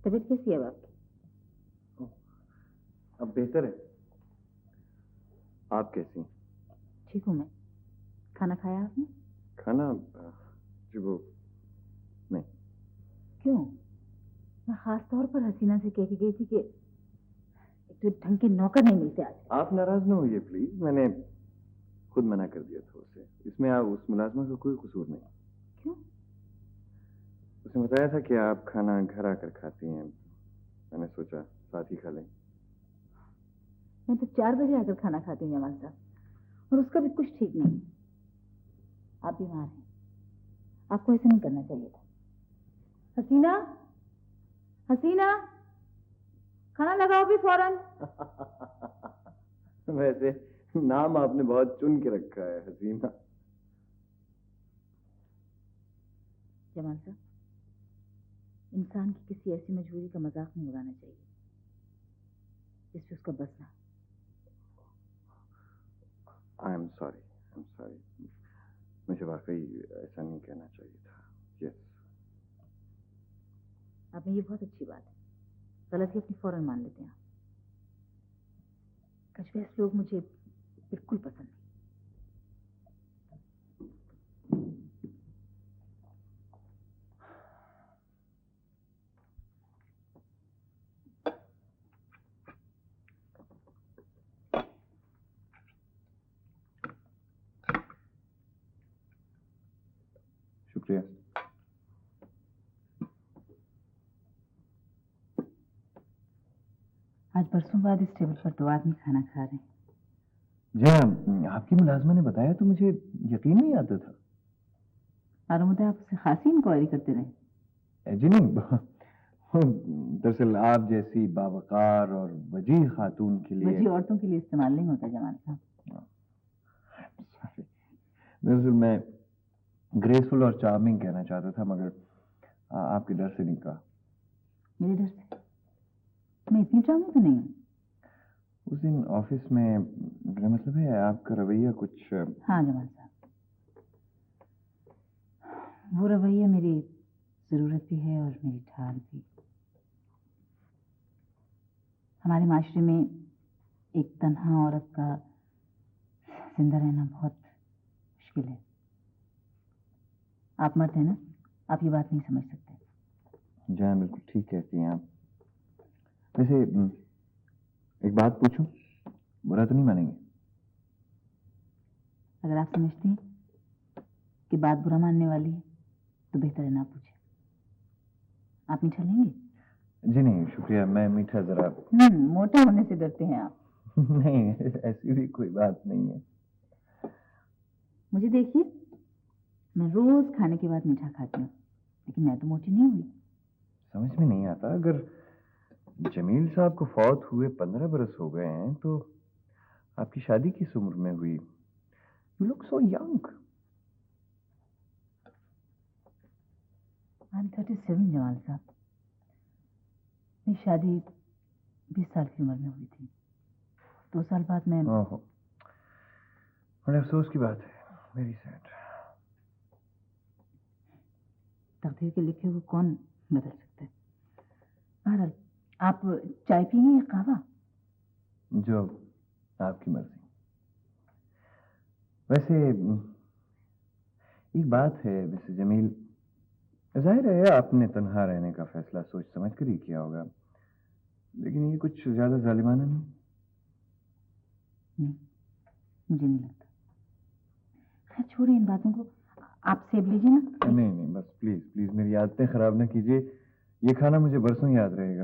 तबीयत कैसी है अब आपकी? अब बेहतर है। आप कैसी? ठीक हूँ मैं। खाना खाया आपने? खाना जी वो नहीं। क्यों? मैं खास तौर पर हसीना से कह के गई थी कि एक तो ढंग के नौकर नहीं मिलते आज। आप नाराज ना होइए प्लीज, मैंने खुद मना कर दिया था उसे। इसमें आप उस मुलाजमा का कोई कसूर नहीं। क्यों? उसने बताया था कि आप खाना घर आकर खाती हैं, मैंने सोचा साथ ही खा लें। मैं तो 4 बजे आकर खाना खाती हूँ जमाल साहब, और उसका भी कुछ ठीक नहीं। आप बीमार हैं, आपको ऐसा नहीं करना चाहिए था। हसीना, हसीना, खाना लगाओ भी फौरन। वैसे नाम आपने बहुत चुन के रखा है, हसीना। जमाल साहब, इंसान की किसी ऐसी मजबूरी का मजाक नहीं उड़ाना चाहिए जिससे उसका बस ना। आई एम सॉरी, मुझे वाकई ऐसा नहीं कहना चाहिए था। यस। आप में ये बहुत अच्छी बात है, गलती अपनी फौरन मान लेते हैं। कश्मीर लोग मुझे बिल्कुल पसंद नहीं। शुक्रिया। आज बरसों बाद इस टेबल पर 2 आदमी खाना खा रहे हैं। जी हाँ, आपकी मुलाजमा ने बताया तो मुझे यकीन नहीं आता था। मालूम होता है आप उससे खासी इंक्वायरी करते रहे। जी नहीं, दरअसल आप जैसी बावकार और वजीह खातून के लिए। वजीह औरतों के लिए इस्तेमाल नहीं होता जमाल साहब। दरअसल मैं ग्रेसफुल और चार्मिंग कहना चाहता था, मगर आपके डर से नहीं कहा। मेरे डर से? मैं इतनी चार्मिंग तो नहीं हूँ। उस दिन ऑफिस में, मेरा मतलब है आपका रवैया कुछ। हाँ जमाल साहब, वो रवैया मेरी जरूरत भी है और मेरी ठार भी। हमारे माशरे में एक तन्हा औरत का जिंदा रहना बहुत मुश्किल है। आप मर्द हैं ना, आप ये बात नहीं समझ सकते। जी हाँ, बिल्कुल ठीक कहती हैं आप। वैसे एक बात पूछूं, बुरा तो नहीं मानेंगे? अगर आप समझती हैं कि बात बुरा मानने वाली है तो बेहतर है ना पूछे। आप मीठा लेंगे? जी नहीं शुक्रिया, मैं मीठा जरा। मोटा होने से डरते हैं आप। नहीं, ऐसी भी कोई बात नहीं है। मुझे देखिए, मैं रोज खाने के बाद मीठा खाती हूँ, लेकिन मैं तो मोटी नहीं हुई। समझ में नहीं आता, अगर जमील साहब को फौत हुए 15 बरस हो गए हैं तो आपकी शादी किस उम्र में हुई? You look so young. I am 37 Jamal साहब। मेरी शादी 20 साल की उम्र में हुई थी। 2 साल बाद मैं। ओहो, बड़े अफसोस की बात है। Very sad. तकदीर के लिखे हुए कौन बदल सकता है? बहरहाल, आप चाय पिएंगे या कहवा? जो आपकी मर्जी। वैसे एक बात है मिस्टर जमील, जाहिर है आपने तन्हा रहने का फैसला सोच समझ कर ही किया होगा, लेकिन ये कुछ ज्यादा जालिमाना नहीं? नहीं, मुझे नहीं लगता। खैर छोड़िए इन बातों को, आप सेब लीजिए ना। नहीं नहीं, बस प्लीज प्लीज मेरी आदतें खराब ना कीजिए। ये खाना मुझे बरसों याद रहेगा।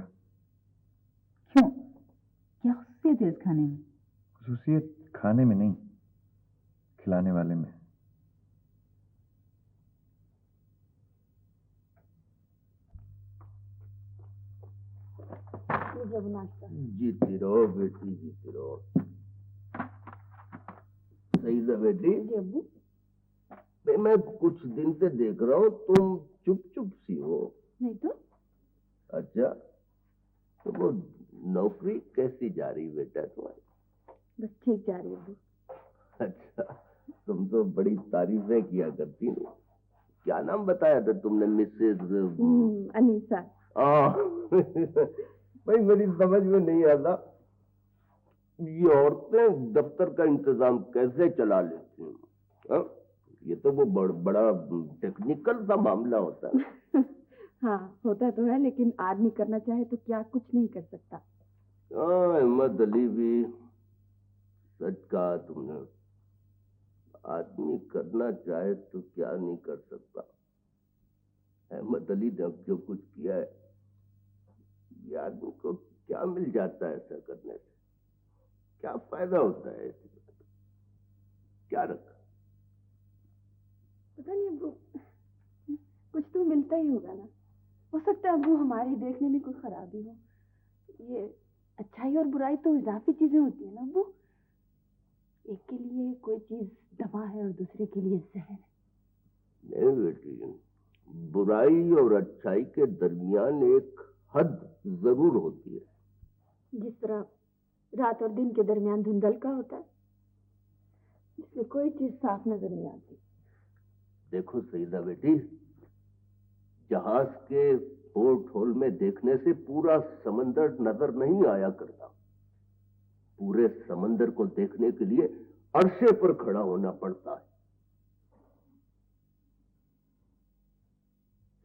क्यों? क्या खुशियत है इस खाने में? खुसूसियत खाने में नहीं, खिलाने वाले में। जीती रहो बेटी, जीती रहो। सही है बेटी। अब्बू, मैं कुछ दिन से देख रहा हूँ तुम चुप चुप सी हो। नहीं तो। अच्छा, तो वो नौकरी कैसी जा रही बेटा तुम्हारी? बस ठीक जा रही है अब्बू। अच्छा, तुम तो बड़ी तारीफें किया करती हो। क्या नाम बताया था तुमने? मिसेज अनीसा। भाई मेरी समझ में नहीं आता, ये औरतें दफ्तर का इंतजाम कैसे चला लेती हैं? हाँ? ये तो वो बड़ा टेक्निकल सा मामला होता है। हाँ होता तो है, लेकिन आदमी करना चाहे तो क्या कुछ नहीं कर सकता। अहमद अली भी सच कहा तुमने। आदमी करना चाहे तो क्या नहीं कर सकता। अहमद अली ने अब जो कुछ किया है, ये आदमी को क्या मिल जाता है ऐसा करने से? क्या फायदा होता है? क्या रखा? पता नहीं अब्बू, कुछ तो मिलता ही होगा ना। हो सकता है अब्बू हमारी देखने में कोई खराबी हो। ये अच्छाई और बुराई तो इजाफी चीजें होती है ना अब्बू। एक के लिए कोई चीज दवा है और दूसरे के लिए जहर है। नहीं बेटी, बुराई और अच्छाई के दरमियान एक हद जरूर होती है। जिस तरह रात और दिन के दरमियान धुंधल का होता है, जिसमें कोई चीज साफ नजर नहीं आती। देखो सईदा बेटी, जहाज के पोर्ट होल में देखने से पूरा समंदर नजर नहीं आया करता। पूरे समंदर को देखने के लिए अरशे पर खड़ा होना पड़ता है।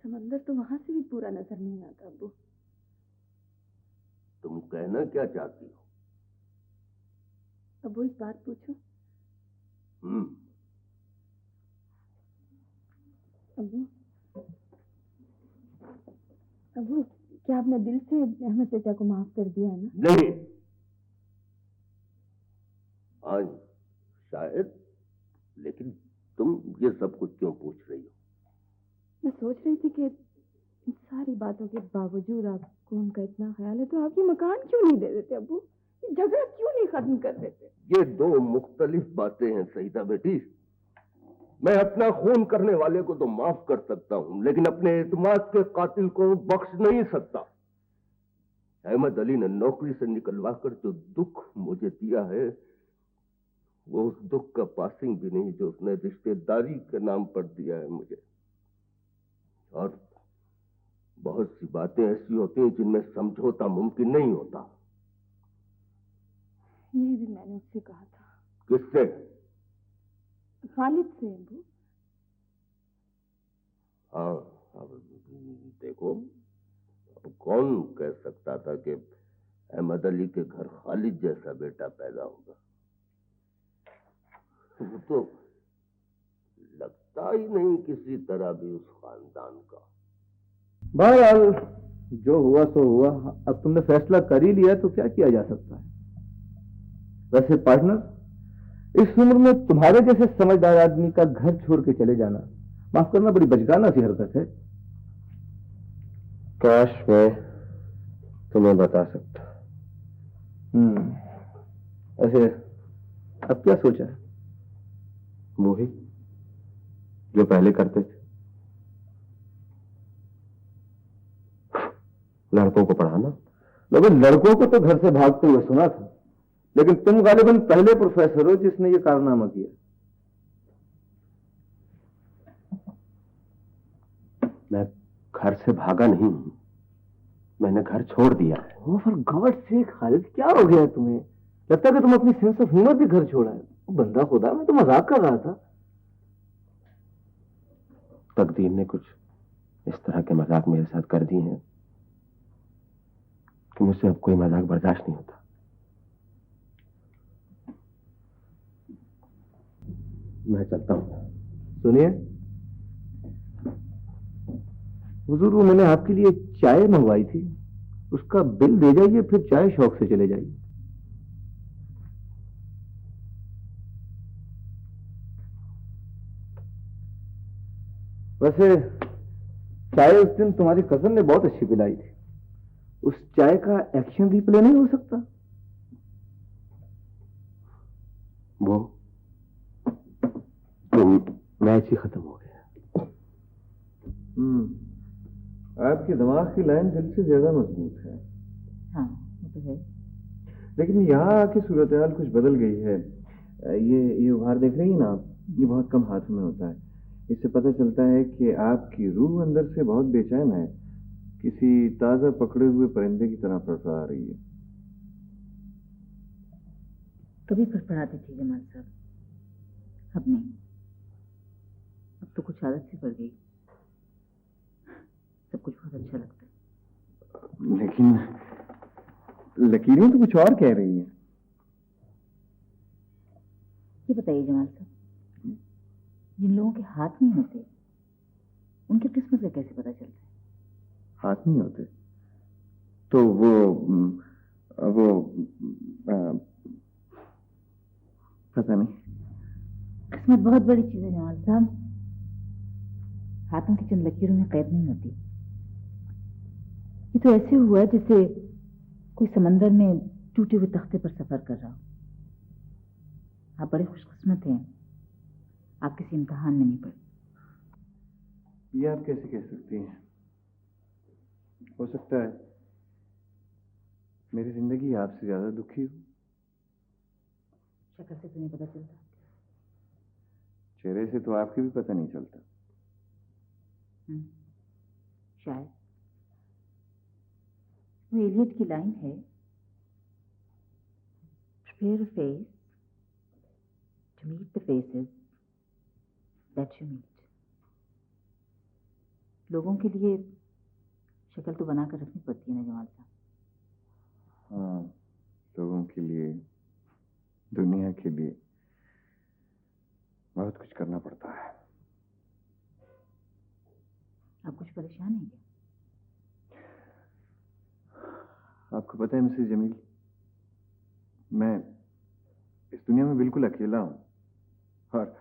समंदर तो वहां से भी पूरा नजर नहीं आता अब्बू। तुम कहना क्या चाहती हो? अब्बू एक बात पूछूं? अब्बू, अब्बू, क्या आपने दिल से अहमद चाचा को माफ कर दिया है ना? नहीं। हाँ शायद, लेकिन तुम ये सब कुछ क्यों पूछ रही हो? मैं सोच रही थी कि इन सारी बातों के बावजूद आपको उनका इतना ख्याल है तो आप ये मकान क्यों नहीं दे देते अब्बू? ये झगड़ा क्यों नहीं खत्म कर देते? ये दो मुख्तलिफ बातें हैं सईदा बेटी। मैं अपना खून करने वाले को तो माफ कर सकता हूं, लेकिन अपने एतमाद के कातिल को बख्श नहीं सकता। अहमद अली ने नौकरी से निकलवा कर जो दुख मुझे दिया है, वो उस दुख का पासिंग भी नहीं जो उसने रिश्तेदारी के नाम पर दिया है मुझे। और बहुत सी बातें ऐसी होती हैं जिनमें समझौता मुमकिन नहीं होता। ये भी मैंने उससे कहा था। किससे? खालिद से अब्बू। हाँ, अब देखो, अब कौन कह सकता था कि अहमद अली के घर खालिद जैसा बेटा पैदा होगा? वो तो लगता ही नहीं किसी तरह भी उस खानदान का। बहरहाल जो हुआ सो हुआ। अब तुमने फैसला कर ही लिया तो क्या किया जा सकता है। वैसे पार्टनर, इस उम्र में तुम्हारे जैसे समझदार आदमी का घर छोड़ के चले जाना, माफ करना, बड़ी बचकाना सी हरकत है। काश मैं तुम्हें बता सकता। ऐसे अब क्या सोचा है? वही जो पहले करते थे, लड़कों को पढ़ाना। लेकिन लड़कों को तो घर से भागते हुए सुना था, लेकिन तुम गालिबन पहले प्रोफेसर हो जिसने ये कारनामा किया। मैं घर से भागा नहीं हूं, मैंने घर छोड़ दिया है। Oh for God sake Khalid, क्या हो गया तुम्हें? लगता है कि तुम अपनी सेंस ऑफ ह्यूमर भी घर छोड़ा है। बंदा खुदा, मैं तो मजाक कर रहा था। तकदीर ने कुछ इस तरह के मजाक मेरे साथ कर दिए हैं कि मुझसे अब कोई मजाक बर्दाश्त नहीं होता। मैं चलता हूं। सुनिए हुजूर, वो मैंने आपके लिए चाय मंगवाई थी, उसका बिल दे जाइए, फिर चाय शौक से चले जाइए। वैसे चाय उस दिन तुम्हारी कजन ने बहुत अच्छी पिलाई थी, उस चाय का एक्शन रिप्ले नहीं हो सकता? वो मैच ही खत्म हो गया। आपके दिमाग की लाइन दिल से ज्यादा मजबूत है। हाँ वो तो है। लेकिन यहाँ आके सूरत हाल कुछ बदल गई है। ये उभार देख रही है ना आप, ये बहुत कम हाथों में होता है। इससे पता चलता है कि आपकी रूह अंदर से बहुत बेचैन है, किसी ताजा पकड़े हुए परिंदे की तरह फड़फड़ा रही है। कभी फड़फड़ाती थी जमाल साहब, अब नहीं। अब तो कुछ आदत सी पड़ गई, सब कुछ बहुत अच्छा लगता है। लेकिन लकीरें तो कुछ और कह रही हैं। ये बताइए जमाल साहब, जिन लोगों के हाथ नहीं होते उनकी किस्मत का कैसे पता चलता है? हाथ नहीं होते तो वो पता नहीं। किस्मत बहुत बड़ी चीज है जमाल साहब, हाथों की चंद लकीरों में कैद नहीं होती। ये तो ऐसे हुआ है जैसे कोई समंदर में टूटे हुए तख्ते पर सफर कर रहा हो। आप बड़े खुशकिस्मत हैं, आप किसी इम्तिहान में नहीं पड़े। ये आप कैसे कह सकती हैं? हो सकता है मेरी जिंदगी आपसे ज्यादा दुखी हो। शक्ल से तो नहीं पता चलता। चेहरे से तो आपके भी पता नहीं चलता। शायद वो एलियट की लाइन है, prepare a face to meet the faces that you meet. लोगों के लिए शक्ल तो बनाकर रखनी पड़ती है ना जमाल साहब। हाँ, लोगों के लिए, दुनिया के लिए बहुत कुछ करना पड़ता है। आप कुछ परेशान हैं क्या? आपको पता है मिसेस जमील, मैं इस दुनिया में बिल्कुल अकेला हूं और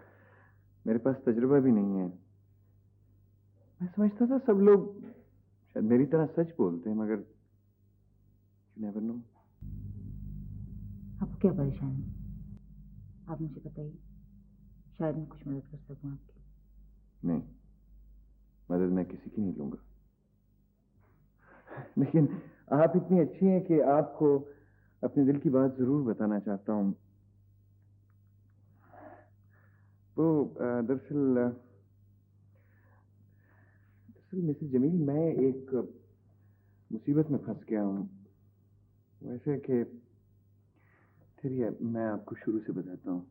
मेरे पास तजुर्बा भी नहीं है। मैं समझता था सब लोग शायद मेरी तरह सच बोलते हैं, मगर you never know। आपको क्या परेशानी? आप मुझे बताइए, शायद मैं कुछ मदद कर सकूं आपकी। नहीं, मदद मैं किसी की नहीं लूंगा। लेकिन आप इतनी अच्छी हैं कि आपको अपने दिल की बात जरूर बताना चाहता हूं। वो दरअसल मिसेस जमील, मैं एक मुसीबत में फंस गया हूं। वैसे कि चलिए मैं आपको शुरू से बताता हूं।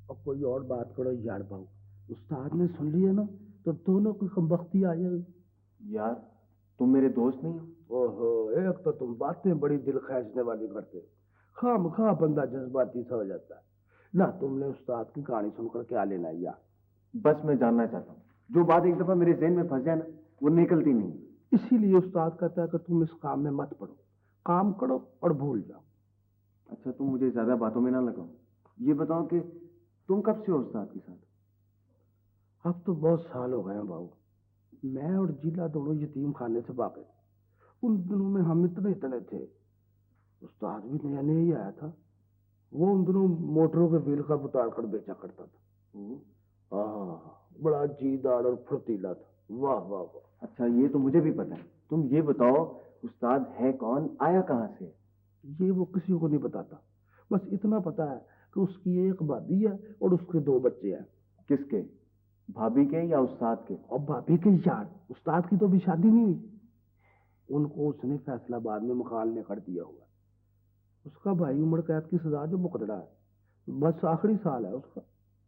और कोई और बात करो यार बाबू, उस्ताद ने सुन लिया ना तो दोनों की कमबख्ती आ जाएगी। यार तुम मेरे दोस्त नहीं हो। ओहो, एक तो तुम बातें बड़ी दिल खींचने वाली करते, खामखा बंदा जज्बाती सा हो जाता है ना। तुमने उस्ताद की कहानी सुनकर क्या लेना है यार? बस मैं जानना चाहता हूँ, जो बात एक दफा मेरे ज़हन में फंस जाए ना, वो निकलती नहीं। इसीलिए उस्ताद कहता है कि तुम इस काम में मत पड़ो, काम करो और भूल जाओ। अच्छा तुम मुझे ज्यादा बातों में ना लगाओ, ये बताओ कि तुम कब से हो उस्ताद के साथ? अब तो बहुत साल हो गए हैं बाबू। मैं और जिला दोनों यतीम खाने से वाकिफ थे। उन दिनों में हम इतने इतने थे। उस्ताद भी नया नया ही आया था। वो उन दिनों मोटरों के व्हील का उतार कर बेचा करता था। बड़ा जीदार और फुर्तीला था। वाह वाह वाह। अच्छा, ये तो मुझे भी पता है। तुम ये बताओ, उस्ताद है कौन, आया कहाँ से? ये वो किसी को नहीं बताता। बस इतना पता है कि उसकी एक भाभी है और उसके 2 बच्चे हैं। किसके, भाभी के या उस्ताद के? और भाभी के यार, उस्ताद की तो अभी शादी नहीं हुई। उनको उसने फैसलाबाद में मकान कर दिया हुआ। उसका भाई उम्र कैद की सजा जो मुकदड़ा है, बस आखिरी साल है उसका।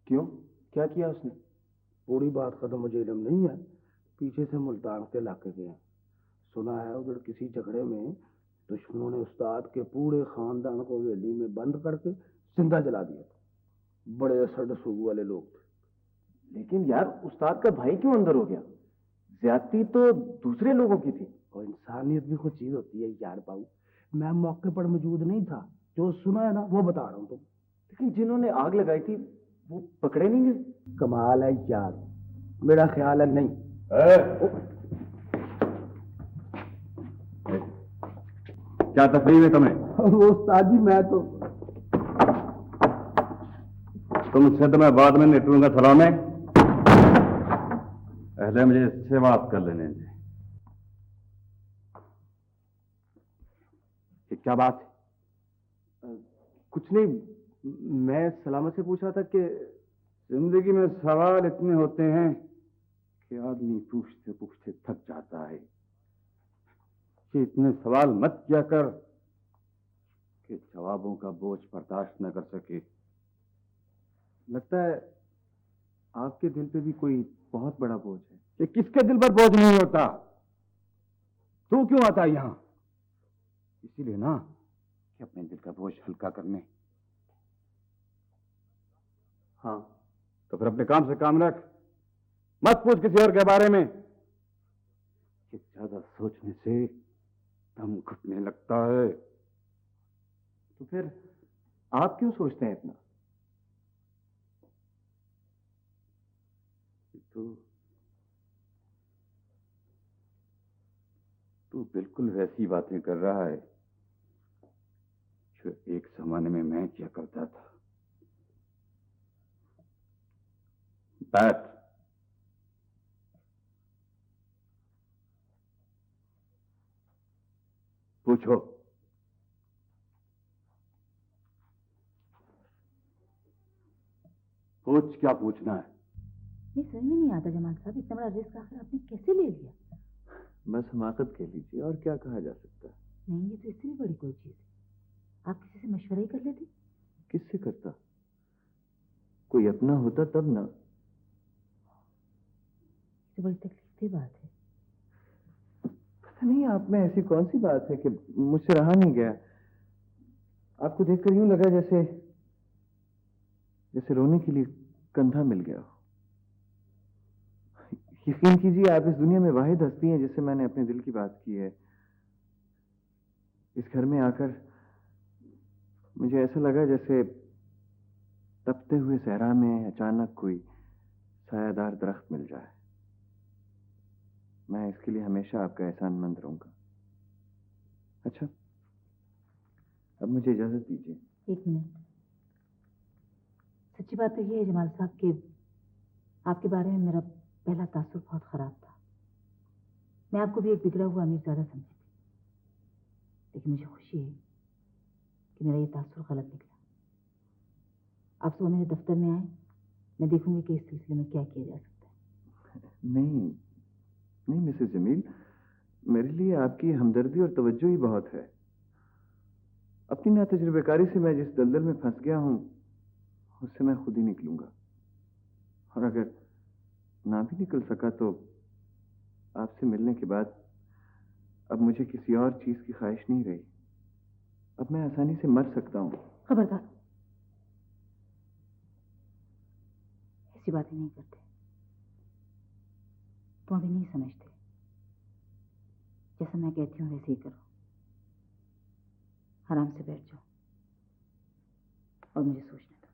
क्यों, क्या किया उसने? पूरी बात का तो मुझे इल्म नहीं है। पीछे से मुल्तान के इलाके गए। सुना है उधर किसी झगड़े में दुश्मनों ने उस्ताद के पूरे खानदान को हवेली में बंद करके जिंदा जला दिया था। बड़े असर सूबू वाले लोग थे। लेकिन यार, उस्ताद का भाई क्यों अंदर हो गया? ज्यादती तो दूसरे लोगों की थी। और इंसानियत भी कुछ चीज होती है यार बाबू। मैं मौके पर मौजूद नहीं था। जो सुना है ना वो बता रहा हूँ तुम। लेकिन जिन्होंने आग लगाई थी वो पकड़े नहीं गए? कमाल है यार, मेरा ख्याल है नहीं। क्या तकलीफ है तुम्हें? वो उस्ताद जी, मैं तो तुमसे तो मैं बाद में निपटूंगा। सलाम। पहले मुझे इससे बात कर लेने दे। ये क्या बात है? कुछ नहीं, मैं सलामत से पूछ रहा था कि जिंदगी में सवाल इतने होते हैं कि आदमी पूछते पूछते थक जाता है। कि इतने सवाल मत किया कर कि जवाबों का बोझ बर्दाश्त न कर सके। लगता है आपके दिल पे भी कोई बहुत बड़ा बोझ है। ये किसके दिल पर बोझ नहीं होता? तू क्यों आता है यहां? इसीलिए ना कि अपने दिल का बोझ हल्का करने। हाँ, तो फिर अपने काम से काम रख। मत पूछ किसी और के बारे में। कि ज्यादा सोचने से दम घुटने लगता है। तो फिर आप क्यों सोचते हैं इतना? तू बिल्कुल वैसी बातें कर रहा है जो एक जमाने में मैं किया करता था। बैठ। पूछो। पूछ, क्या पूछना है? नहीं, समझ में नहीं आता जमाल साहब, इतना बड़ा रिस्क आखिर आपने कैसे ले लिया? बस हमाकत कह लीजिए, और क्या कहा जा सकता है। नहीं, ये तो इससे भी बड़ी कोई चीज है। आप किसी से मशवरा ही कर लेते। किससे करता? कोई अपना होता तब ना। तो बड़ी तकलीफ की बात है। पता नहीं आप में ऐसी कौन सी बात है कि मुझसे रहा नहीं गया। आपको देखकर यूं लगा जैसे जैसे रोने के लिए कंधा मिल गया हो। यकीन कीजिए, आप इस दुनिया में वाहिद हस्ती हैं जिससे मैंने अपने दिल की बात की है। इस घर में आकर मुझे ऐसा लगा जैसे तपते हुए सहरा में अचानक कोई सायादार दरख्त मिल जाए। मैं इसके लिए हमेशा आपका एहसानमंद रहूंगा। अच्छा, अब मुझे इजाजत दीजिए। 1 मिनट। सच्ची बात तो ये है जमाल साहब कि आपके बारे में मेरा पहला तासुर बहुत खराब था। मैं आपको भी एक बिगड़ा हुआ अमीरजादा समझती थी। लेकिन मुझे खुशी है कि मेरा ये तासुर गलत निकला। आप सुबह मेरे दफ्तर में आए, मैं देखूंगी कि इस सिलसिले में क्या किया जा सकता है। नहीं नहीं मिसेस जमील, मेरे लिए आपकी हमदर्दी और तवज्जो ही बहुत है। अपनी नातजुर्बेकारी से मैं जिस दलदल में फंस गया हूं उससे मैं खुद ही निकलूंगा। और अगर ना भी निकल सका तो आपसे मिलने के बाद अब मुझे किसी और चीज की ख्वाहिश नहीं रही। अब मैं आसानी से मर सकता हूं। खबरदार, ऐसी बातें नहीं करते। तुम अभी नहीं समझते। जैसा मैं कहती हूँ वैसे ही करो। आराम से बैठ जाओ और मुझे सोचने दो।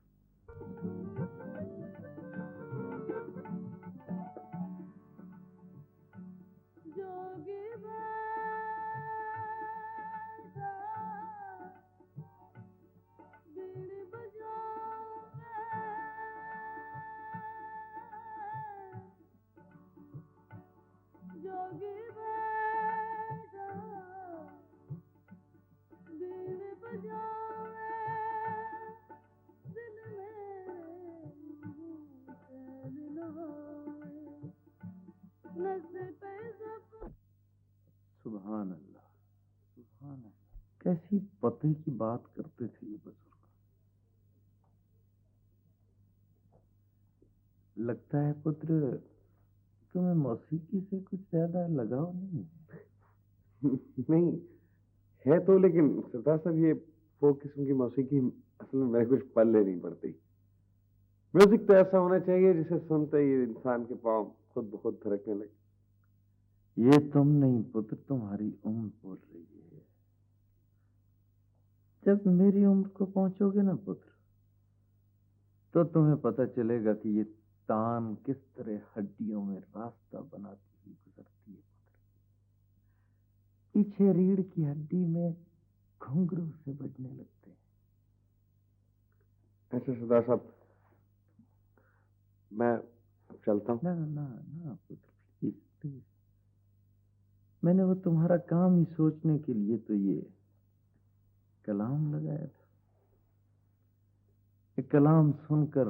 सुभान अल्लाह, सुभान अल्लाह। कैसी पते की बात करते थे ये बुजुर्ग। लगता है पुत्र तुम्हें मौसीकी से कुछ ज्यादा लगाव नहीं है। नहीं है तो, लेकिन सरदार साहब ये फोक किस्म की मौसीकी असल में मेरे कुछ पल्ले नहीं पड़ती। म्यूजिक तो ऐसा होना चाहिए जिसे सुनते ही इंसान के पाँव खुद ब खुद थिरकने लगे। ये तुम नहीं पुत्र, तुम्हारी उम्र बोल रही है। जब मेरी उम्र को पहुंचोगे ना पुत्र, तो तुम्हें पता चलेगा कि ये तान किस तरह हड्डियों में रास्ता बनाती हुई गुजरती है पुत्र। पीछे रीढ़ की हड्डी में घुंघरू से बजने लगते हैं। ऐसे सरदार साहब मैं अब चलता हूँ। ना ना ना पुत्र, प्लीज प्लीज। मैंने वो तुम्हारा काम ही सोचने के लिए तो ये कलाम लगाया था। ये कलाम सुनकर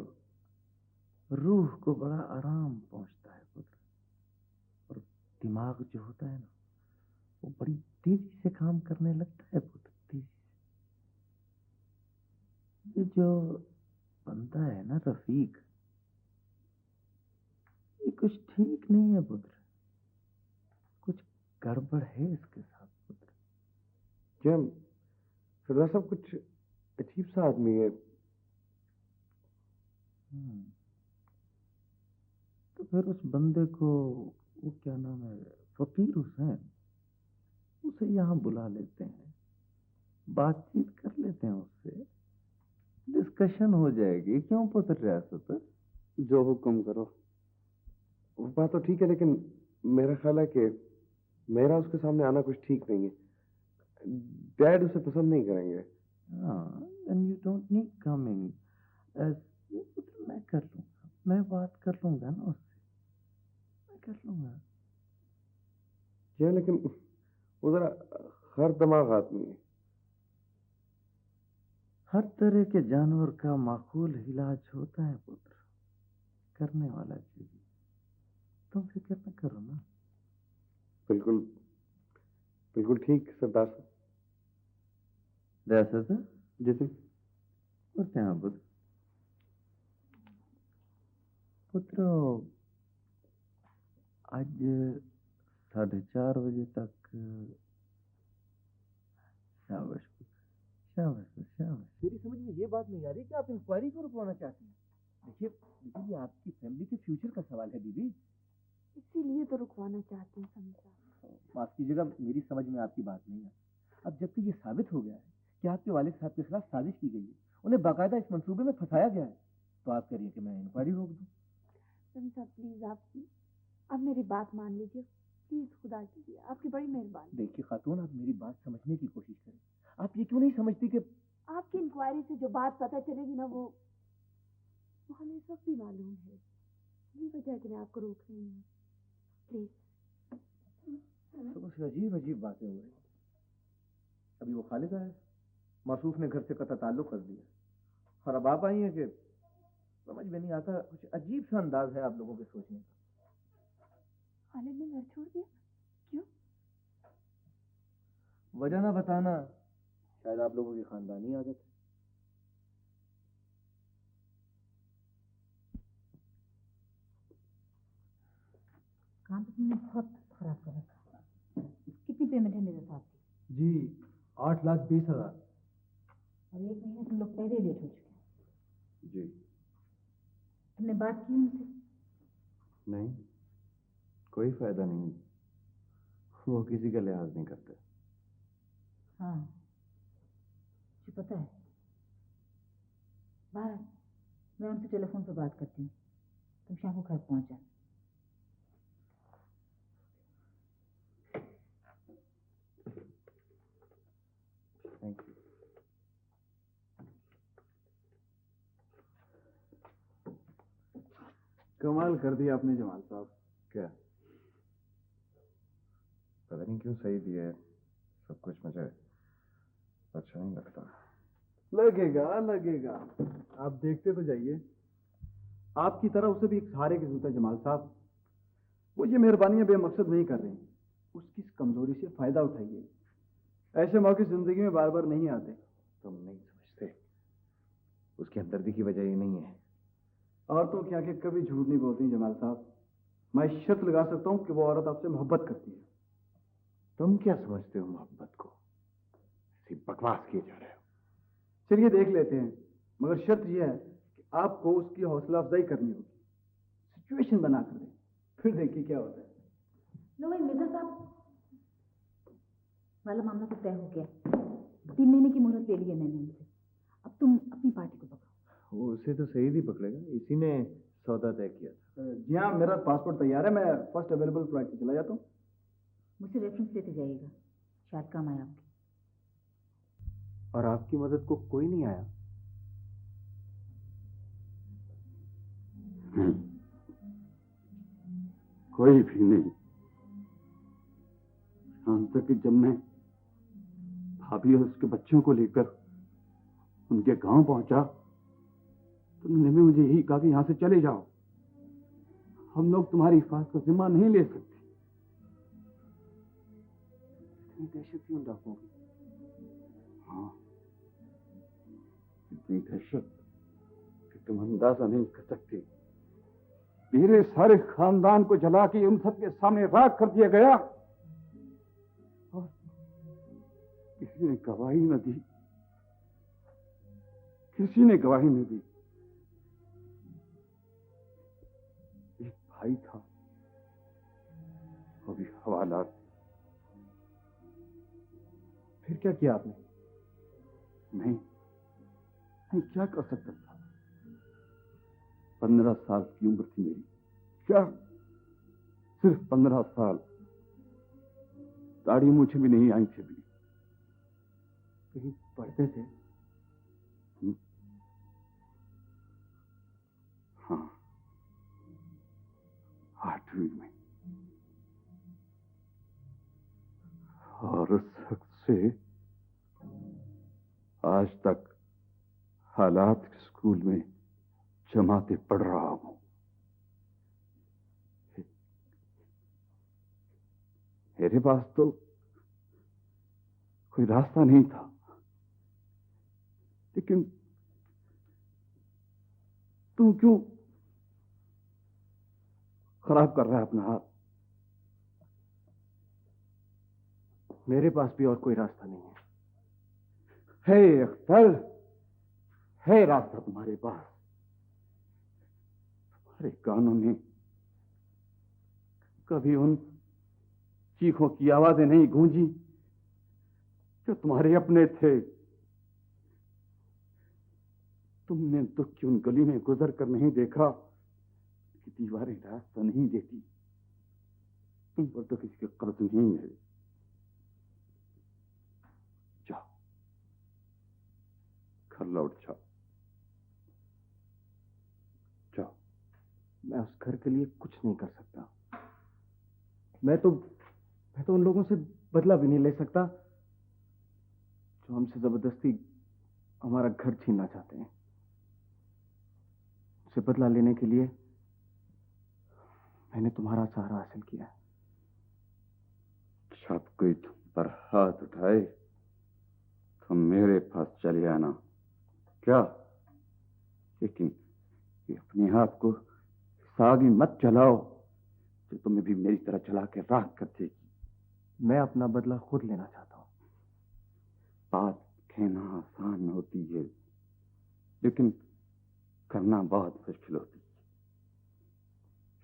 रूह को बड़ा आराम पहुंचता है पुत्र, और दिमाग जो होता है ना, वो बड़ी तेजी से काम करने लगता है पुत्र, तेजी से। ये जो बनता है ना रफीक, ये कुछ ठीक नहीं है पुत्र, कुछ गड़बड़ है इसके साथ पुत्र। क्या सरदार साहब कुछ अजीब सा आदमी है। तो फिर उस बंदे को, वो क्या नाम है, फकीर हुसैन, उसे यहाँ बुला लेते हैं, बातचीत कर लेते हैं उससे, डिस्कशन हो जाएगी। क्यों पुत्र रियासत? जो हुक्म करो। वो बात तो ठीक है, लेकिन मेरा ख्याल है कि मेरा उसके सामने आना कुछ ठीक नहीं है। डैड उसे पसंद नहीं करेंगे। हाँ, and you don't need coming. मैं कर लूंगा, मैं बात कर लूंगा ना उससे, मैं कर लूंगा। क्या, लेकिन वो जरा हर दिमाग आदमी है। हर तरह के जानवर का माकूल इलाज होता है पुत्र, करने वाला चाहिए। तुम फिक्र न करो ना। बिल्कुल बिल्कुल ठीक सरदार साहब। रियासत जैसे करते हैं पुत्र। पुत्र आज 4:30 बजे तक। शाबाश पुत्र, शाबाश शाबाश। मेरी समझ में ये बात नहीं आ रही कि आप इंक्वायरी क्यों रुकवाना चाहते हैं। देखिए ये आपकी फैमिली के फ्यूचर का सवाल है दीदी, इसीलिए तो रुकवाना चाहते हैं समीर साहब। माफ कीजिएगा, मेरी समझ में आपकी बात नहीं है। अब जबकि ये साबित हो गया है कि आपके वालिद साहब के खिलाफ साजिश की गई है, उन्हें बाकायदा इस मंसूबे में फंसाया गया है, तो आप कह रही है कि मैं इंक्वायरी रोक दूं। समीर साहब प्लीज आप मेरी बात मान लीजिए, प्लीज खुदा के लिए, आपकी बड़ी मेहरबानी। देखिए खातून, आप मेरी बात समझने की कोशिश करें। आप ये क्यों नहीं समझती कि आपकी इंक्वायरी से जो बात पता चलेगी ना, वो हमें इस वक्त भी मालूम है। यही वजह है कि मैं आपको रोक रही हूँ। प्लीज। सुबह से अजीब अजीब बातें हो रही। अभी वो खालिदा है, मासूफ ने घर से कतई ताल्लुक कर दिया, और अब आप आई हैं कि समझ में नहीं आता, कुछ अजीब सा अंदाज है आप लोगों के सोचने का। खालिद ने घर छोड़ दिया? क्यों? वजह ना बताना, शायद आप लोगों की खानदानी आदत है। काम तो तुमने बहुत खराब कर रखा। कितनी पेमेंट है मेरे साथ की? जी 8,20,000। और 1 महीने तुम लोग पहले लेट हो चुके हैं। जी तुमने बात की उनसे? नहीं, कोई फायदा नहीं, वो किसी का लिहाज नहीं करते। हाँ मुझे पता है। बाहर मैं उनसे टेलीफोन पर बात करती हूँ, तुम शाम को घर पहुँच जाना। Thank you. कमाल कर दिया आपने जमाल साहब। क्या पता नहीं क्यों सही दिया है सब कुछ, मुझे अच्छा नहीं लगता। लगेगा लगेगा, आप देखते तो जाइए। आपकी तरह उसे भी एक सहारे की जरूरत है जमाल साहब। वो ये मेहरबानियां बेमकसद नहीं कर रही, उसकी इस कमजोरी से फायदा उठाइए। ऐसे मौके जिंदगी में बार बार नहीं आते। तुम नहीं समझते, उसकी हमदर्दी की वजह ये नहीं है। औरतों की आंखें कभी झूठ नहीं बोलती जमाल साहब। मैं शर्त लगा सकता हूँ कि वो औरत आपसे मोहब्बत करती है। तुम क्या समझते हो मोहब्बत को? ऐसी बकवास किए जा रहे हो। चलिए देख लेते हैं, मगर शर्त यह है कि आपको उसकी हौसला अफजाई करनी होगी, सिचुएशन बना कर दें, फिर देखिए क्या होता है। लो भाई मिर्जा साहब वाला मामला तो तय हो गया। 3 महीने की मोहलत ले ली है मैंने उनसे। अब तुम अपनी पार्टी को पकड़ो। उसे तो सही भी पकड़ेगा, इसी ने सौदा तय किया था। जी हाँ, मेरा पासपोर्ट तैयार है, मैं फर्स्ट अवेलेबल फ्लाइट से चला जाता हूँ। मुझसे रेफरेंस लेते जाइएगा, शायद काम आया आपके। और आपकी मदद को कोई नहीं आया? नहीं, कोई भी नहीं। यहाँ तक कि जब मैं भाभी और उसके बच्चों को लेकर उनके गांव पहुंचा तो उन्होंने मुझे यही कहा कि यहां से चले जाओ, हम लोग तुम्हारी हिफाजत का जिम्मा नहीं ले सकते। इतनी दहशत थी उन डाकुओं की? हाँ, इतनी दहशत कि तुम अंदाजा नहीं कर सकते। मेरे सारे खानदान को जला के उन सबके सामने राख कर दिया गया और किसी ने गवाही न दी, किसी ने गवाही न दी। एक भाई था, वो भी हवालात। फिर क्या किया आपने? मैं क्या कर सकता था? 15 साल की उम्र थी मेरी, क्या सिर्फ 15 साल। दाढ़ी मुझे भी नहीं आई थी अभी। कहीं पढ़ते थे? हाँ, 8वीं में। और उस वक्त से आज तक हालात के स्कूल में जमाते पढ़ रहा हूं। मेरे पास तो कोई रास्ता नहीं था, लेकिन तू क्यों खराब कर रहा है अपना हाथ? मेरे पास भी और कोई रास्ता नहीं है। है अख्तर, है रास्ता तुम्हारे पास। तुम्हारे कानों ने कभी उन चीखों की आवाजें नहीं गूंजी जो तुम्हारे अपने थे। तुमने दुख की उन गली में गुजर कर नहीं देखा कि दीवारें रास्ता नहीं देती। तुम पर तो किसी का कर्ज नहीं है। जाओ, घर लौट जाओ। जाओ। मैं उस घर के लिए कुछ नहीं कर सकता। मैं तो उन लोगों से बदला भी नहीं ले सकता जो हमसे जबरदस्ती हमारा घर छीनना चाहते हैं। उसे बदला लेने के लिए मैंने तुम्हारा सहारा हासिल किया है। जब कोई तुम पर हाथ उठाए तो मेरे पास चले आना। क्या? लेकिन ये अपने हाथ को सागी मत चलाओ जो तुम्हें भी मेरी तरह चला के राख कर देगी। मैं अपना बदला खुद लेना चाहता हूं। बात कहना आसान होती है, लेकिन करना बहुत मुश्किल होती है।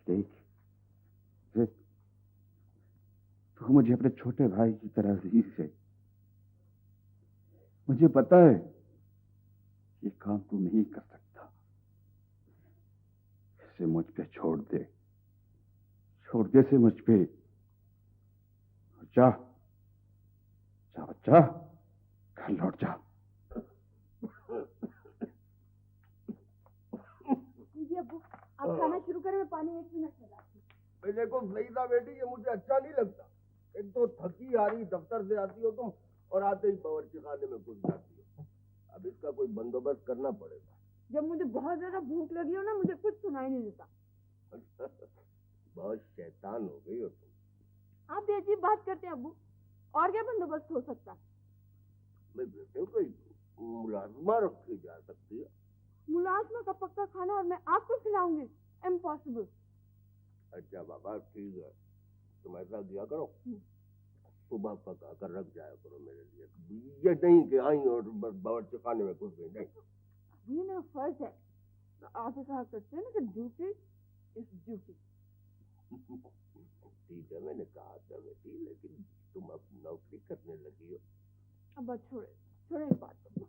देख, तू मुझे अपने छोटे भाई की तरह अजीज है। मुझे पता है ये काम तू नहीं कर सकता। इसे मुझ पे छोड़ दे, छोड़ दे से मुझ पे। जा जा बच्चा, घर लौट जा। दीजिए अब्बू, आप खाना शुरू करें, मैं पानी 1 मिनट में लाती हूँ। देखो सईदा बेटी, ये मुझे अच्छा नहीं लगता। एक तो थकी हारी दफ्तर से आती हो तुम और आते ही बावर्ची खाने में घुस जाती हो। अब इसका कोई बंदोबस्त करना पड़ेगा। जब मुझे बहुत ज्यादा भूख लगी हो ना, मुझे कुछ सुनाई नहीं देता। बहुत शैतान हो गई हो तुम। आप भी अजीब बात करते हैं अब्बू। और क्या बंदोबस्त हो सकता? मैं बेटे कोई मुलाजमा रखी जा सकती है। मुलाजमा का पक्का खाना और मैं आपको खिलाऊंगी? इम्पॉसिबल। अच्छा बाबा ठीक है, तुम ऐसा किया करो, सुबह पका कर रख जाया करो मेरे लिए। ये नहीं कि आई और बस बावर्ची खाने में कुछ नहीं। ये ना फर्ज है। तो आप ही कहा करते हैं ना कि ड्यूटी इज ड्यूटी। ठीक है, मैंने कहा था बेटी, लेकिन तुम अब नौकरी करने लगी हो। अब बस छोड़े इस बात को।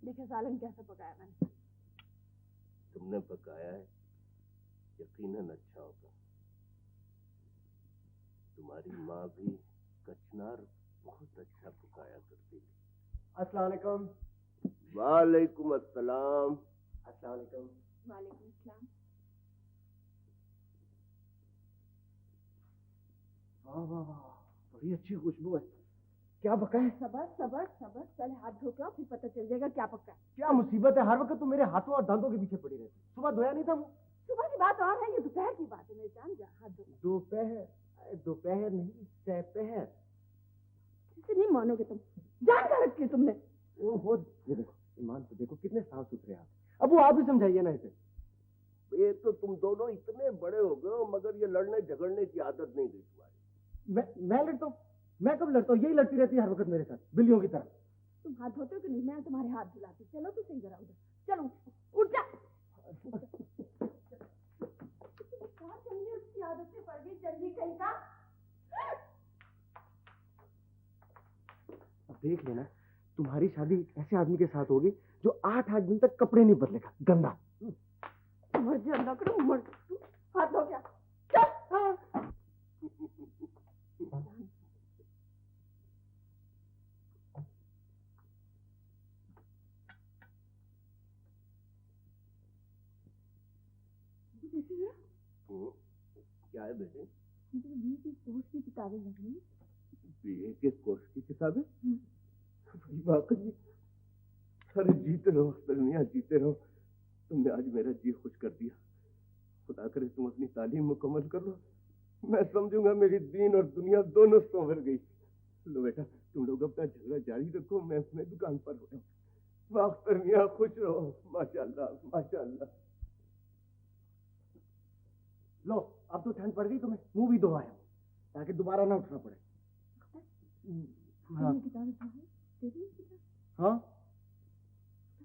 देखिए सालन कैसे पकाया मैंने। तुमने पकाया है, यकीनन अच्छा होगा। तुम्हारी माँ भी कचनार बहुत अच्छा पकाया करती थी। अस्सलाम वालेकुम। वालेकुम अस्सलाम। अस्सलाम वालेकुम। वालेकुम अस्सलाम। वाह वाह वाह, बड़ी अच्छी खुशबू है। क्या पका है? सबर सबर सबर, पहले हाथ धो के आओ, फिर पता चल जाएगा क्या पका है। क्या मुसीबत है, हर वक्त तुम मेरे हाथों और दांतों के पीछे पड़ी रहती। सुबह धोया नहीं था मुंह? सुबह की बात और है, ये दोपहर की बात है मेरे जान। जा हाथ धो। दोपहर नहीं, सपहर। इसे नहीं मानोगे तुम। जान कर रखी तुमने। ओहो, ये देखो ईमान से देखो कितने साफ सुथरे हाथ। अब वो आप ही समझाइए ना इसे। ये तो तुम दोनों इतने बड़े हो गए हो, मगर ये लड़ने झगड़ने की आदत नहीं गई तुम्हारी। मैं लड़ता हूँ? मैं कब लड़ता हूँ? यही लड़ती रहती है हर वक्त मेरे साथ, बिल्लियों की तरह। तुम हाथ धोते हो कि नहीं? मैं तुम्हारे हाथ धुलाती। चलो तो सही जरा उधर। चलो उठ जा। कहाँ चलने उसकी आदत से पड़ गई जल्दी कहीं का। अब देख लेना, तुम्हारी शादी ऐसे आदमी के साथ होगी जो 8-8 दिन तक कपड़े नहीं बदलेगा, गंदा। मर्जी अल्लाह करो, मर। हाथ धो क्या? चल। हाँ। क्या है बेटे? मुझे बीए के कोर्स की किताबें लग रही हैं। बीए के कोर्स की किताबें? वाकई? अरे जीते रहो दुनिया, जीते रहो। तुमने आज मेरा जी खुश कर दिया। खुदा करे तुम अपनी तालीम मुकम्मल कर लो। मैं समझूंगा मेरी दीन और दुनिया दोनों संवर गई। लो बेटा, तुम लोग अपना झगड़ा जारी रखो, मैं अपने दुकान पर हो। वाख्तर मियां खुश रहो। माशाअल्लाह माशाअल्लाह। लो, अब तो ठंड पड़ गई, तुम्हें मुंह भी धोया ताकि दोबारा ना उठना पड़े। हाँ किताबें पढ़ो। तेरी किताब? हाँ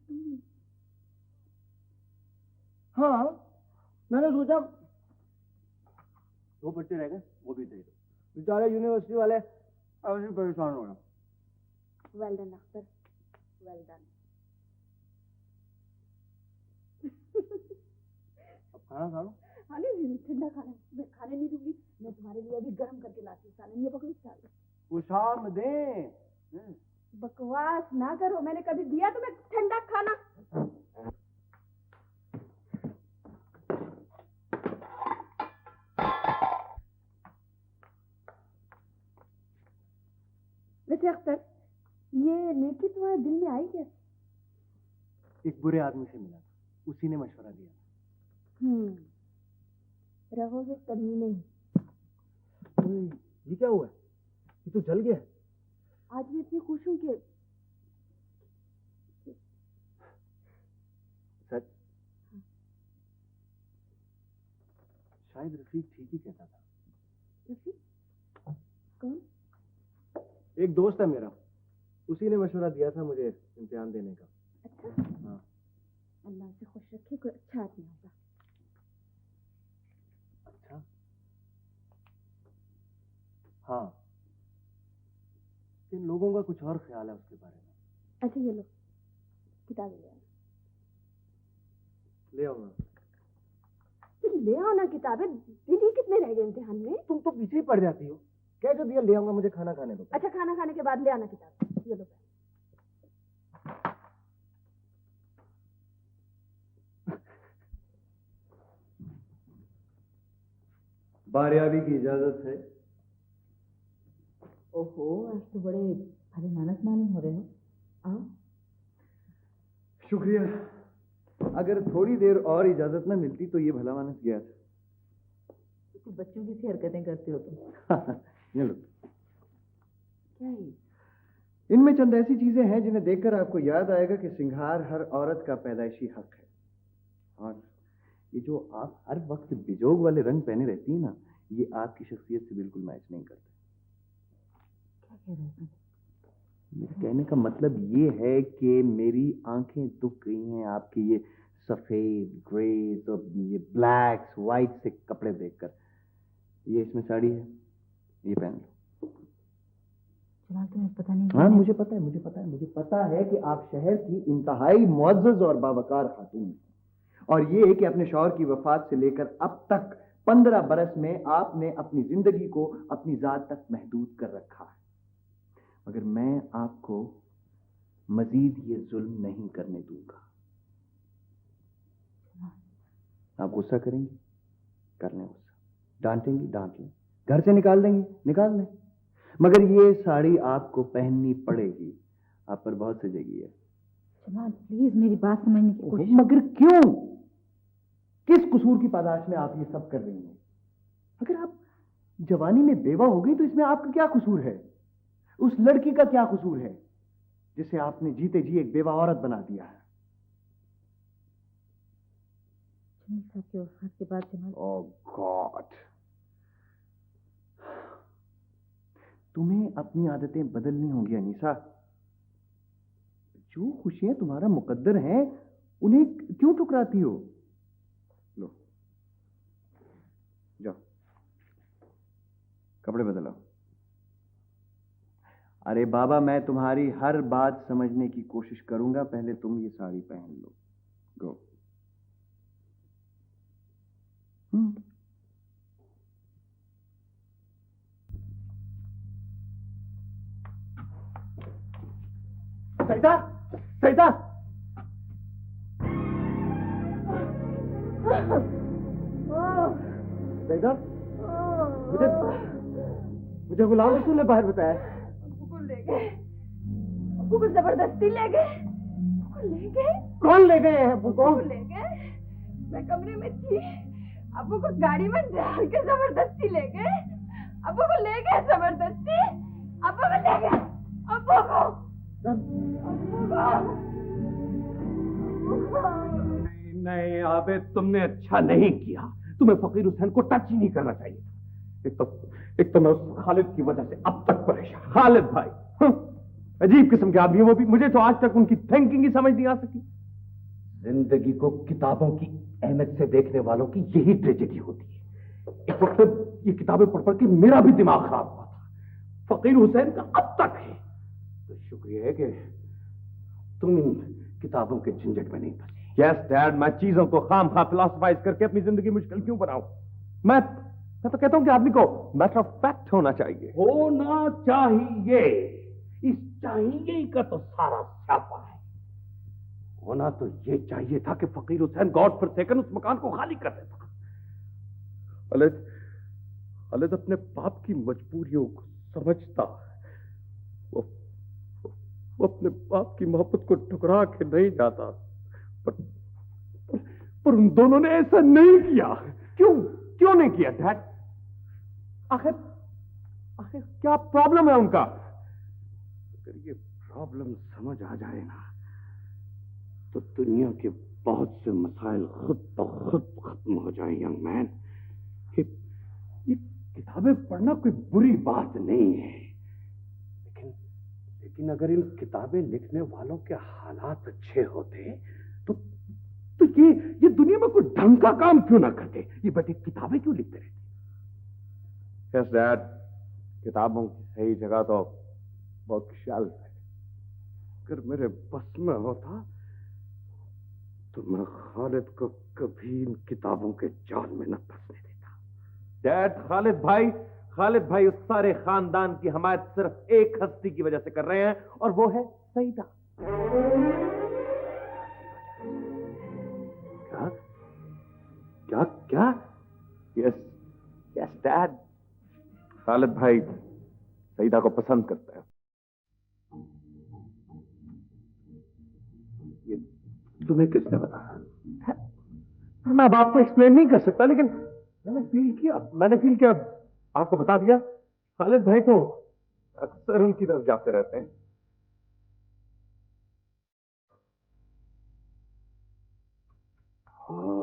तुमने? हाँ, मैंने सोचा 2 बच्चे रह गए, वो भी दे दो। बेचारे यूनिवर्सिटी वाले अब से परेशान हो रहे हैं। Well done Akhtar, well done. अब खाना खा लो। हाँ नहीं, ठंडा खाना मैं खाने नहीं दूंगी। मैं तुम्हारे लिए अभी गर्म करके लाती हूँ सालन। ये पकड़ो सालन। खुशाम दे। बकवास ना करो, मैंने कभी दिया तुम्हें ठंडा खाना? वैसे अख्तर, ये नेकी तुम्हारे दिल में आई क्या? एक बुरे आदमी से मिला था, उसी ने मशवरा दिया। रहोगे कभी नहीं। ये क्या हुआ? ये तो जल गया। आज मैं इतनी खुश हूँ कि सच? शायद रफीक ठीक ही कहता था। रफीक? कौन? एक दोस्त है मेरा, उसी ने मशवरा दिया था मुझे इम्तिहान देने का। अच्छा। हाँ। अल्लाह से खुश रखे, कोई अच्छा आदमी होगा। अच्छा? हाँ, इन लोगों का कुछ और ख्याल है उसके बारे में। अच्छा ये लो किताबें ले आना। ले आऊंगा। तुम ले आओ ना किताबें। दिन ही कितने रह गए इम्तिहान में? तुम तो पीछे ही पड़ जाती हो। क्या कर दिया? ले आऊंगा, मुझे खाना खाने दो। अच्छा खाना खाने के बाद ले आना किताब। ये लो। बारियाबी की इजाजत है। ओहो, आज तो बड़े भले मानस मालूम हो रहे हो। आओ। शुक्रिया। अगर थोड़ी देर और इजाजत न मिलती तो ये भला मानस गया था। तो बच्चों की सी हरकतें करते हो तुम। ये लो। क्या है ये? इनमें चंद ऐसी चीजें हैं जिन्हें देखकर आपको याद आएगा कि सिंगार हर औरत का पैदाइशी हक है। और ये जो आप हर वक्त बिजोग वाले रंग पहने रहती है ना, ये आपकी शख्सियत से बिल्कुल मैच नहीं करते। क्या कह रहे हैं? मेरे कहने का मतलब ये है कि मेरी आंखें दुख गई हैं आपके ये सफेद ग्रे और ये ब्लैक्स व्हाइट से कपड़े देखकर। ये इसमें साड़ी है, ये पहन लो। जमाल तुम्हें पता नहीं? हाँ मुझे पता है, मुझे पता है कि आप शहर की इंतहाई मुअज़्ज़ज़ और बावकार खातून हैं। और ये कि अपने शौहर की वफात से लेकर अब तक 15 बरस में आपने अपनी जिंदगी को अपनी जात तक महदूद कर रखा है। मगर मैं आपको मजीद ये जुल्म नहीं करने दूंगा। आप गुस्सा करेंगे, कर लें गुस्सा, डांटेंगी, डांट लें, घर से निकाल देंगे, निकाल लें, मगर ये साड़ी आपको पहननी पड़ेगी। आप पर बहुत सजेगी है। जमाल प्लीज मेरी बात समझने की कोशिश। मगर क्यों? किस कसूर की पादाश में आप ये सब कर रही हैं? अगर आप जवानी में बेवा हो गई तो इसमें आपका क्या कसूर है? उस लड़की का क्या कसूर है जिसे आपने जीते जी एक बेवा औरत बना दिया है? जमील साहब के वफात के बाद जमाल, ओह गॉड, तुम्हें अपनी आदतें बदलनी होंगी अनीसा। जो खुशियां तुम्हारा मुकद्दर हैं उन्हें क्यों ठुकराती हो? लो जाओ कपड़े बदलो। अरे बाबा, मैं तुम्हारी हर बात समझने की कोशिश करूंगा, पहले तुम ये साड़ी पहन लो। गो। सईदा, सईदा, सईदा, मुझे गुलाम रसूल ने बाहर बताया। अब्बू को ले गए, अब्बू को जबरदस्ती ले गए। अब्बू को ले गए? कौन ले गए हैं अब्बू को? अब्बू को ले गए। मैं कमरे में थी, अब्बू को गाड़ी में डाल के जबरदस्ती ले गए। अब्बू को ले गए जबरदस्ती, अब्बू को ले गए, अब्बू को, अब्बू को। नहीं आबिद, तुमने अच्छा नहीं किया। तुम्हें फकीर हुसैन को टच ही नहीं करना चाहिए। एक तो मैं उस खालिद की वजह से अब तक परेशान। खालिद भाई अजीब किस्म के आदमी है वो भी। मुझे तो आज तक उनकी थिंकिंग ही समझ नहीं आ सकी। जिंदगी को किताबों की अहमियत से देखने वालों की यही ट्रेजेडी होती है। एक वक्त ये किताबें पढ़ पढ़ के मेरा भी दिमाग खराब हुआ था। फकीर हुसैन का अब तक है। तो शुक्रिया है कि तुम इन किताबों के झंझट में नहीं फंसी। यस डैड, मैं चीजों को खाम-खा फिलॉसफाइज करके अपनी जिंदगी मुश्किल क्यों बनाऊं? मैं तो कहता हूं कि आदमी को मैटर ऑफ फैक्ट होना चाहिए। होना चाहिए। इस चाहिए का तो सारा स्यापा है। होना तो ये चाहिए था कि फकीर हुसैन गॉड फॉरसेकन उस मकान को खाली कर देता। खालिद अपने बाप की मजबूरियों को समझता। वो अपने बाप की मोहब्बत को ठुकरा के नहीं जाता। पर उन दोनों ने ऐसा नहीं किया। क्यों नहीं किया डैड? आखिर क्या प्रॉब्लम है उनका? अगर ये प्रॉब्लम समझ आ जाए ना तो दुनिया के बहुत से मसाइल खुद ब खुद खत्म हो जाए यंग मैन। ये किताबें पढ़ना कोई बुरी बात नहीं है, लेकिन अगर इन किताबें लिखने वालों के हालात अच्छे होते तो ये दुनिया में कोई ढंग का काम क्यों ना करते? ये बेटे किताबें क्यों लिखते रहते? यस डैड, किताबों की सही जगह तो बहुत ख्याल है। अगर मेरे बस में होता तो मैं खालिद को कभी इन किताबों के जाल में न फंसने देता। डैड, खालिद भाई उस सारे खानदान की हमायत सिर्फ एक हस्ती की वजह से कर रहे हैं और वो है सईदा। क्या? यस डैड, खालिद भाई सईदा को पसंद करता है। ये तुम्हें किसने बताया? मैं अब आपको एक्सप्लेन नहीं कर सकता, लेकिन मैंने फील किया, आपको बता दिया। खालिद भाई तो अक्सर उनकी तरफ जाते रहते हैं। हाँ,